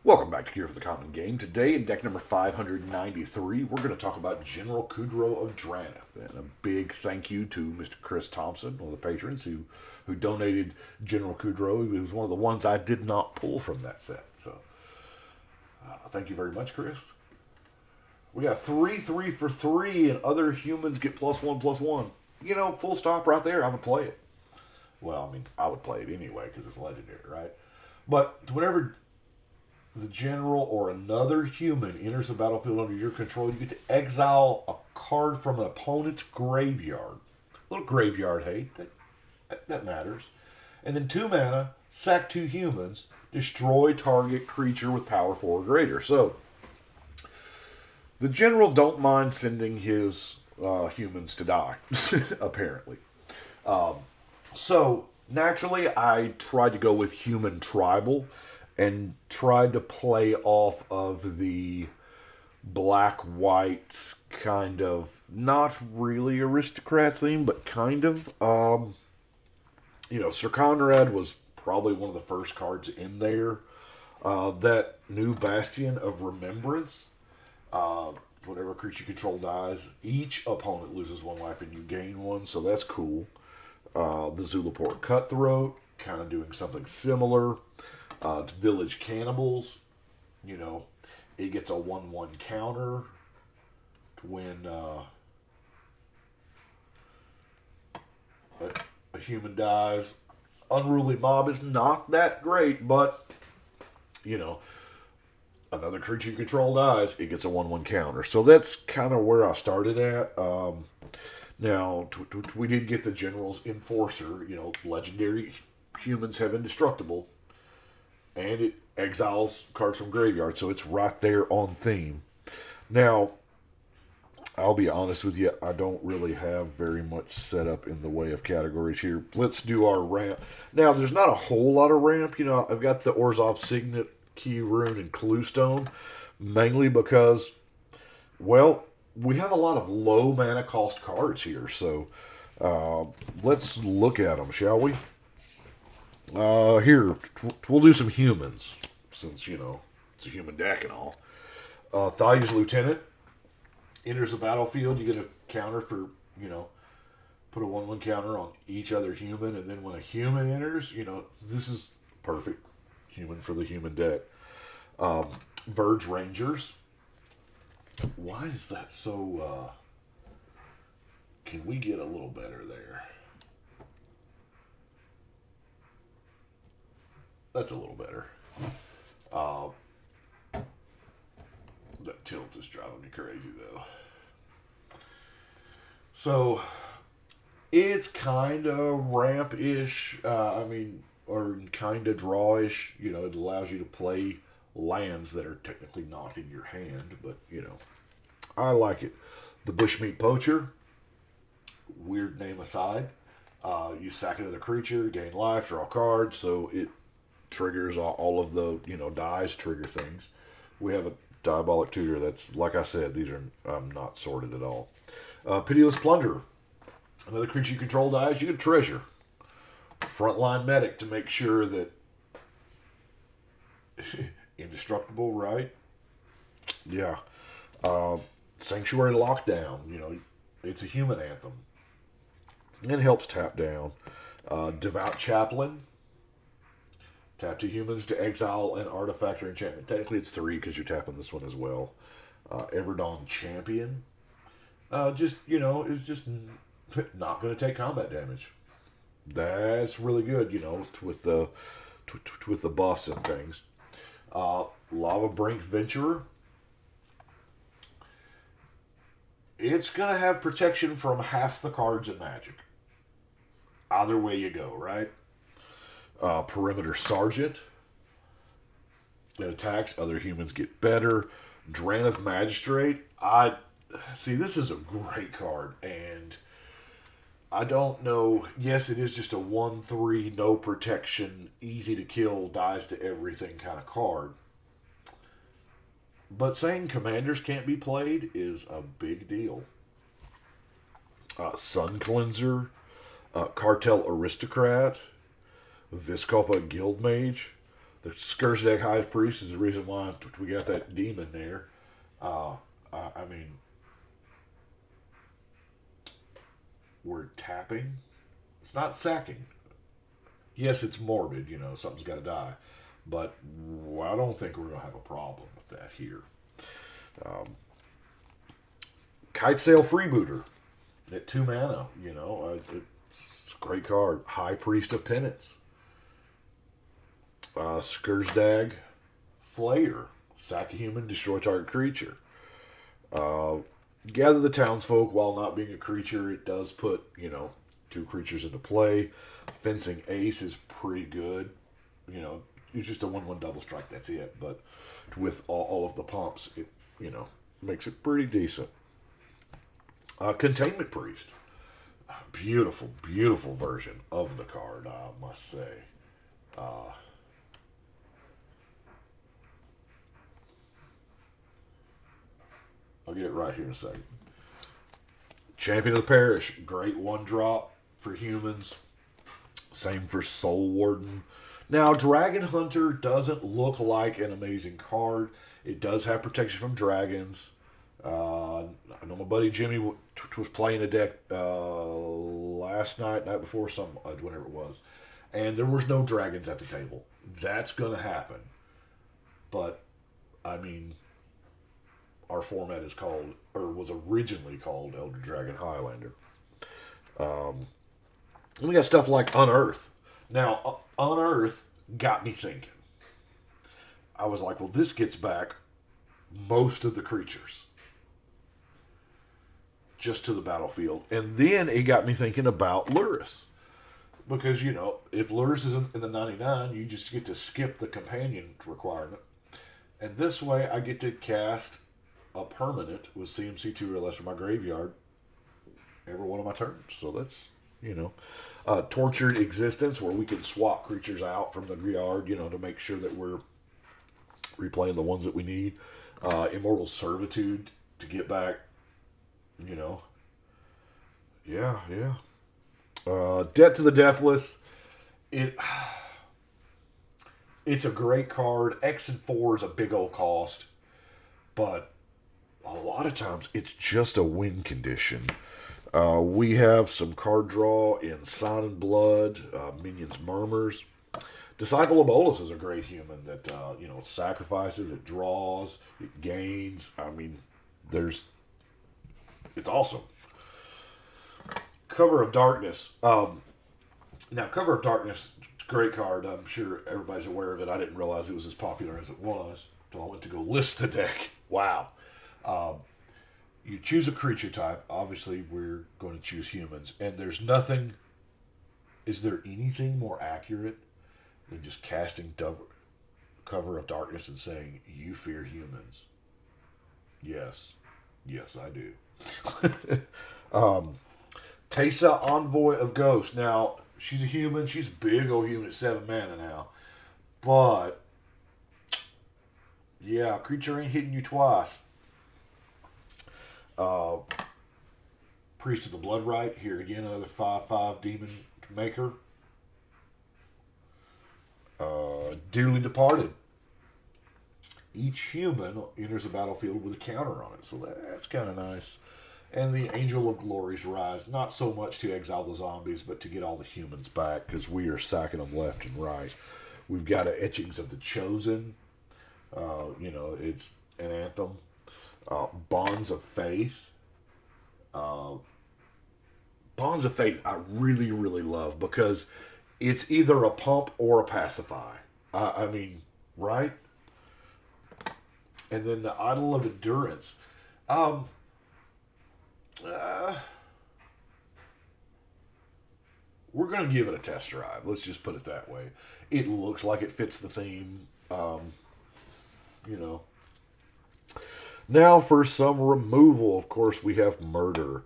Welcome back to Gear for the Common Game. Today, in deck number 593, we're going to talk about General Kudrow of Drannith. And a big thank you to Mr. Chris Thompson, one of the patrons, who donated General Kudrow. He was one of the ones I did not pull from that set. So, thank you very much, Chris. We got 3 for 3, and other humans get +1/+1. You know, full stop right there. I would play it. Well, I mean, I would play it anyway because it's legendary, right? But whenever the general or another human enters the battlefield under your control, you get to exile a card from an opponent's graveyard. A little graveyard hate. That matters. And then 2 mana, sack 2 humans, destroy target creature with power 4 or greater. So, the general don't mind sending his humans to die, apparently. So, naturally, I tried to go with human tribal and tried to play off of the black-white kind of, not really Aristocrats theme, but kind of. Sir Conrad was probably one of the first cards in there. That new Bastion of Remembrance. Whatever creature you control dies, each opponent loses 1 life and you gain 1, so that's cool. The Zulaport Cutthroat, kind of doing something similar. Village Cannibals, it gets a 1/1 counter to when a human dies. Unruly Mob is not that great, but, another creature you control dies, it gets a 1/1 counter. So that's kind of where I started at. Now, we did get the General's Enforcer, legendary humans have indestructible. And it exiles cards from graveyard, so it's right there on theme. Now, I'll be honest with you, I don't really have very much set up in the way of categories here. Let's do our ramp. Now, there's not a whole lot of ramp. I've got the Orzhov Signet, Key Rune, and Cluestone, mainly because, well, we have a lot of low mana cost cards here, so let's look at them, shall we? Here, we'll do some humans, since, it's a human deck and all. Thalia's Lieutenant enters the battlefield. You get a counter for, put a 1/1 counter on each other human, and then when a human enters, this is perfect human for the human deck. Verge Rangers. Why is that so, can we get a little better there? That's a little better. That tilt is driving me crazy, though. So, it's kind of ramp-ish, or kind of draw-ish. It allows you to play lands that are technically not in your hand, but, I like it. The Bushmeat Poacher, weird name aside, you sack another creature, gain life, draw cards, so it triggers all of the, dies trigger things. We have a Diabolic Tutor that's, like I said, these are not sorted at all. Pitiless Plunderer. Another creature you control dies, you get treasure. Frontline Medic to make sure that indestructible, right? Yeah. Sanctuary Lockdown, it's a human anthem. It helps tap down. Devout Chaplain. Tap 2 humans to exile an artifact or enchantment. Technically, it's 3 because you're tapping this one as well. Everdawn Champion. Is just not going to take combat damage. That's really good, with the buffs and things. Lava Brink Venturer. It's going to have protection from half the cards in Magic. Either way you go, right? Perimeter Sergeant. It attacks. Other humans get better. Drannith Magistrate. This is a great card, and I don't know. Yes, it is just a 1/3, no protection, easy to kill, dies to everything kind of card. But saying commanders can't be played is a big deal. Sun Cleanser. Cartel Aristocrat. Viscopa Guildmage. The Skursdag High Priest is the reason why we got that demon there. I mean, we're tapping. It's not sacking. Yes, it's morbid, something's got to die. But I don't think we're going to have a problem with that here. Kitesail Freebooter at 2 mana, it's a great card. High Priest of Penance. Skursdag Flayer. Sack a human, destroy target creature. Gather the townsfolk. While not being a creature, it does put, 2 creatures into play. Fencing Ace is pretty good. It's just a 1/1 double strike, that's it. But with all of the pumps, it, makes it pretty decent. Containment Priest. Beautiful, beautiful version of the card, I must say. I'll get it right here in a second. Champion of the Parish. Great 1-drop for humans. Same for Soul Warden. Now, Dragon Hunter doesn't look like an amazing card. It does have protection from dragons. I know my buddy Jimmy was playing a deck last night before, whenever it was. And there was no dragons at the table. That's going to happen. But, I mean, our format is called, or was originally called, Elder Dragon Highlander. And we got stuff like Unearth. Now, Unearth got me thinking. I was like, well, this gets back most of the creatures just to the battlefield. And then it got me thinking about Lurrus. Because, if Lurrus is in the 99, you just get to skip the companion requirement. And this way, I get to cast a permanent with CMC 2 or less from my graveyard every one of my turns. So that's, Tortured Existence, where we can swap creatures out from the yard, to make sure that we're replaying the ones that we need. Immortal Servitude to get back, Yeah. Debt to the Deathless. It's a great card. X and 4 is a big old cost. But a lot of times it's just a win condition. We have some card draw in Sign and Blood, Minions Murmurs. Disciple of Bolus is a great human that, sacrifices, it draws, it gains. I mean, it's awesome. Cover of Darkness. Now, Cover of Darkness, great card. I'm sure everybody's aware of it. I didn't realize it was as popular as it was until I went to go list the deck. Wow. You choose a creature type. Obviously, we're going to choose humans. And there's nothing... Is there anything more accurate than just casting Cover of Darkness and saying, you fear humans? Yes. Yes, I do. Teysa, Envoy of Ghosts. Now, she's a human. She's a big old human at 7 mana now. But, yeah, creature ain't hitting you twice. Priest of the Bloodright. Here again, another 5/5 demon maker. Dearly Departed. Each human enters the battlefield with a counter on it, so that's kind of nice. And the Angel of Glory's Rise, not so much to exile the zombies, but to get all the humans back, because we are sacking them left and right. We've got Etchings of the Chosen. It's an anthem. Bonds of Faith. Bonds of Faith I really, really love, because it's either a pump or a pacify. I mean, right? And then the Idol of Endurance. We're going to give it a test drive. Let's just put it that way. It looks like it fits the theme. Now for some removal, of course, we have Murder.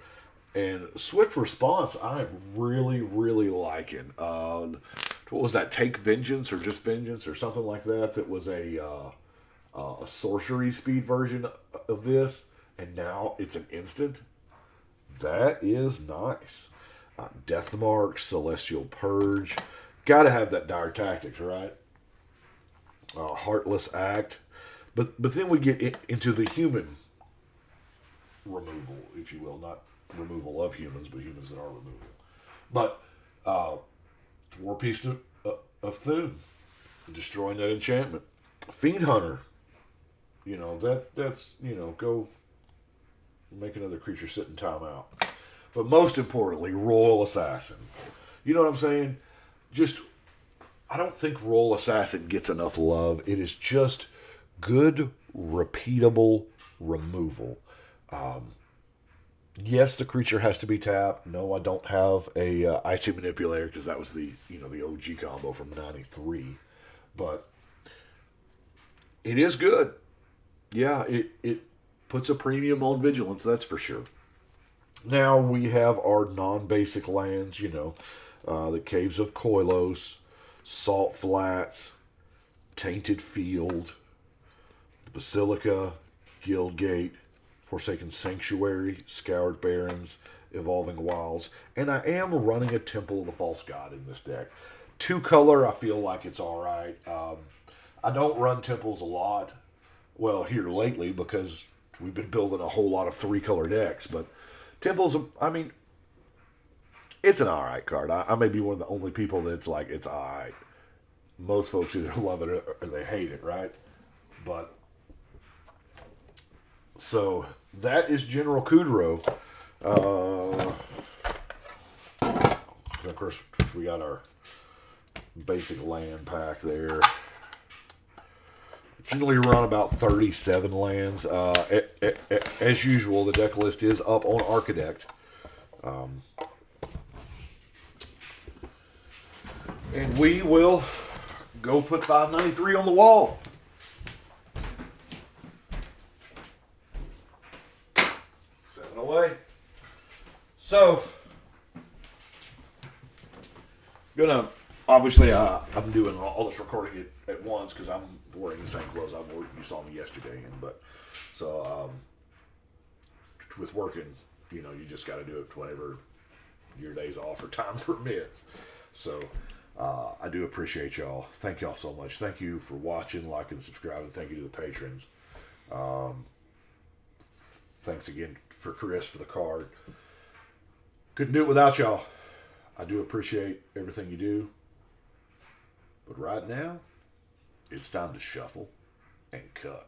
And Swift Response, I'm really, really liking. What was that? Take Vengeance or just Vengeance or something like that? That was a sorcery speed version of this. And now it's an instant. That is nice. Deathmark, Celestial Purge. Gotta have that Dire Tactics, right? heartless act. But then we get into the human removal, if you will. Not removal of humans, but humans that are removal. But War Piece of Thune, destroying that enchantment. Fiend Hunter, that's go make another creature sit in timeout. But most importantly, Royal Assassin. You know what I'm saying? I don't think Royal Assassin gets enough love. It is just good, repeatable removal. Yes, the creature has to be tapped. No, I don't have a Icy Manipulator because that was the OG combo from '93. But it is good. Yeah, it puts a premium on Vigilance, that's for sure. Now we have our non-basic lands, the Caves of Koilos, Salt Flats, Tainted Field, Basilica, Guildgate, Forsaken Sanctuary, Scoured Barrens, Evolving Wilds, and I am running a Temple of the False God in this deck. 2-color, I feel like it's alright. I don't run Temples a lot, well, here lately, because we've been building a whole lot of 3-color decks, but Temples, it's an alright card. I may be one of the only people that's like, it's alright. Most folks either love it or they hate it, right? But, so, that is General Kudrow. Of course, we got our basic land pack there. Generally run about 37 lands. As usual, the deck list is up on Archidect. And we will go put 593 on the wall. Away. So, obviously, I'm doing all this recording at once because I'm wearing the same clothes I wore. You saw me yesterday, with working, you just got to do it whenever your days off or time permits. So, I do appreciate y'all. Thank y'all so much. Thank you for watching, liking, subscribing. Thank you to the patrons. Thanks again for Chris for the card. Couldn't do it without y'all. I do appreciate everything you do. But right now, it's time to shuffle and cut.